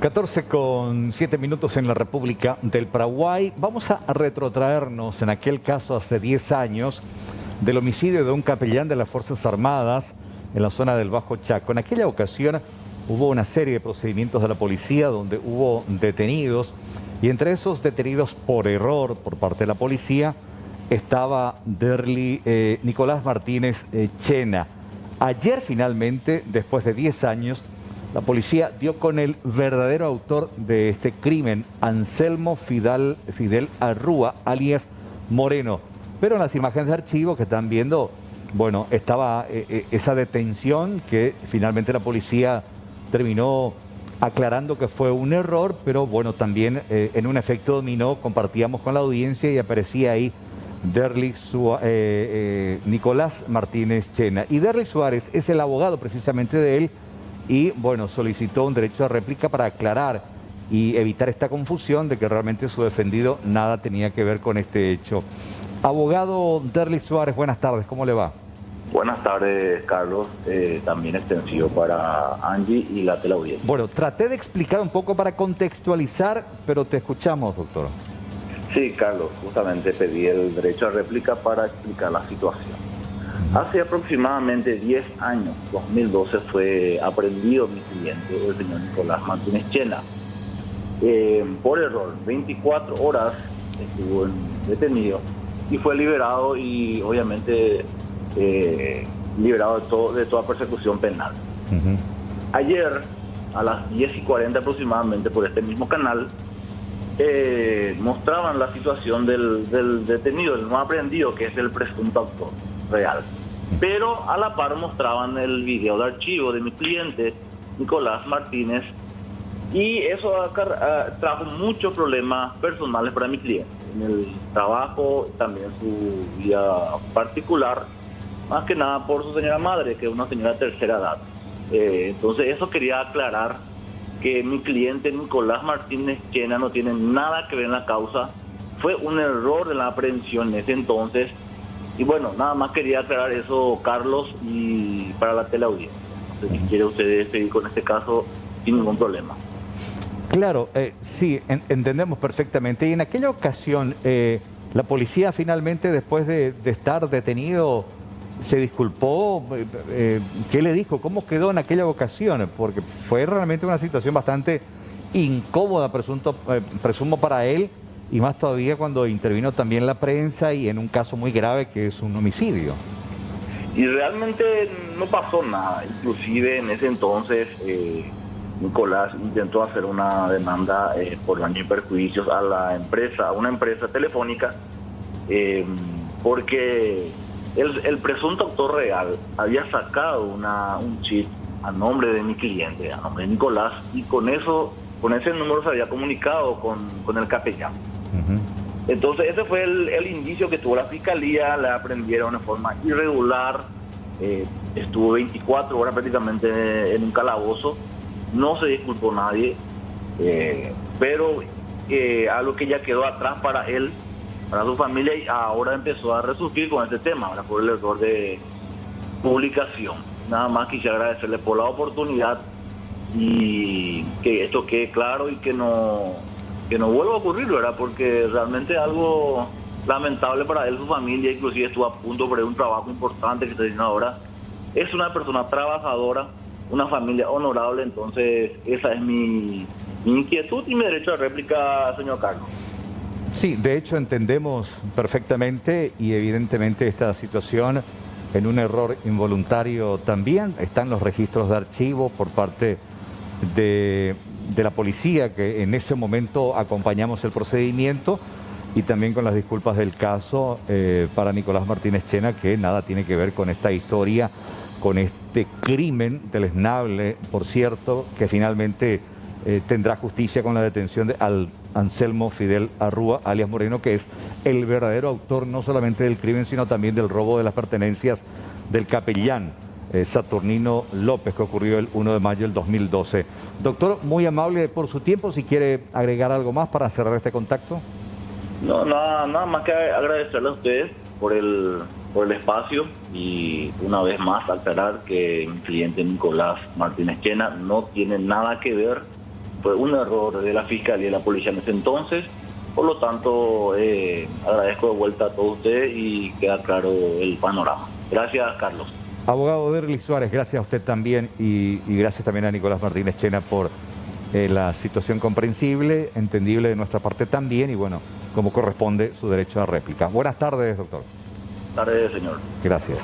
14:07 en la República del Paraguay. Vamos a retrotraernos en aquel caso hace 10 años del homicidio de un capellán de las Fuerzas Armadas en la zona del Bajo Chaco. En aquella ocasión hubo una serie de procedimientos de la policía donde hubo detenidos, y entre esos detenidos por error por parte de la policía estaba Nicolás Martínez Chena. Ayer finalmente, después de 10 años, la policía dio con el verdadero autor de este crimen, Anselmo Fidel Arrúa, alias Moreno. Pero en las imágenes de archivo que están viendo, bueno, estaba esa detención que finalmente la policía terminó aclarando que fue un error, pero bueno, también en un efecto dominó compartíamos con la audiencia y aparecía ahí Nicolás Martínez Chena. Y Derlick Suárez es el abogado precisamente de él y bueno, solicitó un derecho a réplica para aclarar y evitar esta confusión de que realmente su defendido nada tenía que ver con este hecho. Abogado Derlick Suárez, buenas tardes, ¿cómo le va? Buenas tardes, Carlos. También extensivo para Angie y la teleaudiencia. Bueno, traté de explicar un poco para contextualizar, pero te escuchamos, doctor. Sí, Carlos, justamente pedí el derecho a réplica para explicar la situación. Hace aproximadamente 10 años, 2012, fue aprehendido mi cliente, el señor Nicolás Martínez Chena. Por error, 24 horas estuvo detenido y fue liberado y obviamente liberado de toda persecución penal. Ayer, a las 10:40 aproximadamente, por este mismo canal, mostraban la situación del detenido, el no aprehendido, que es el presunto autor real. Pero a la par mostraban el video de archivo de mi cliente, Nicolás Martínez, y eso trajo muchos problemas personales para mi cliente, en el trabajo, también su vida particular, más que nada por su señora madre, que es una señora de tercera edad. Entonces eso quería aclarar, que mi cliente Nicolás Martínez Chena no tiene nada que ver en la causa. Fue un error de la aprehensión en ese entonces. Y bueno, nada más quería aclarar eso, Carlos, y para la teleaudiencia. Entonces, si quiere usted seguir con este caso, sin ningún problema. Claro, sí, entendemos perfectamente. Y en aquella ocasión, la policía finalmente, después de estar detenido, ¿se disculpó? ¿Qué le dijo? ¿Cómo quedó en aquella ocasión? Porque fue realmente una situación bastante incómoda, presumo para él, y más todavía cuando intervino también la prensa y en un caso muy grave que es un homicidio. Y realmente no pasó nada. Inclusive en ese entonces Nicolás intentó hacer una demanda por daño y perjuicios a una empresa telefónica, porque el presunto autor real había sacado un chip a nombre de mi cliente, a nombre de Nicolás, y con ese número se había comunicado con el capellán. Entonces ese fue el indicio que tuvo la fiscalía. Le aprendieron de forma irregular, estuvo 24 horas prácticamente en un calabozo, no se disculpó nadie, pero algo que ya quedó atrás para él, para su familia, y ahora empezó a resurgir con este tema, ahora por el error de publicación. Nada más quisiera agradecerle por la oportunidad y que esto quede claro y que no vuelva a ocurrir, ¿verdad? Porque realmente es algo lamentable para él, su familia, inclusive estuvo a punto por un trabajo importante que está haciendo ahora. Es una persona trabajadora, una familia honorable, entonces esa es mi inquietud y mi derecho de réplica, señor Carlos. Sí, de hecho entendemos perfectamente y evidentemente esta situación en un error involuntario también. Están los registros de archivo por parte de la policía, que en ese momento acompañamos el procedimiento, y también con las disculpas del caso para Nicolás Martínez Chena, que nada tiene que ver con esta historia, con este crimen deleznable, por cierto, que finalmente tendrá justicia con la detención de Anselmo Fidel Arrúa, alias Moreno, que es el verdadero autor no solamente del crimen, sino también del robo de las pertenencias del capellán Saturnino López, que ocurrió el 1 de mayo del 2012. Doctor, muy amable por su tiempo. Si quiere agregar algo más para cerrar este contacto. No, nada más que agradecerle a ustedes por el espacio, y una vez más aclarar que mi cliente Nicolás Martínez Chena no tiene nada que ver fue un error de la Fiscalía y la Policía en ese entonces. Por lo tanto, agradezco de vuelta a todos ustedes y queda claro el panorama. Gracias, Carlos. Abogado Derlis Suárez, gracias a usted también y gracias también a Nicolás Martínez Chena por la situación comprensible, entendible de nuestra parte también y bueno, como corresponde su derecho a réplica. Buenas tardes, doctor. Buenas tardes, señor. Gracias.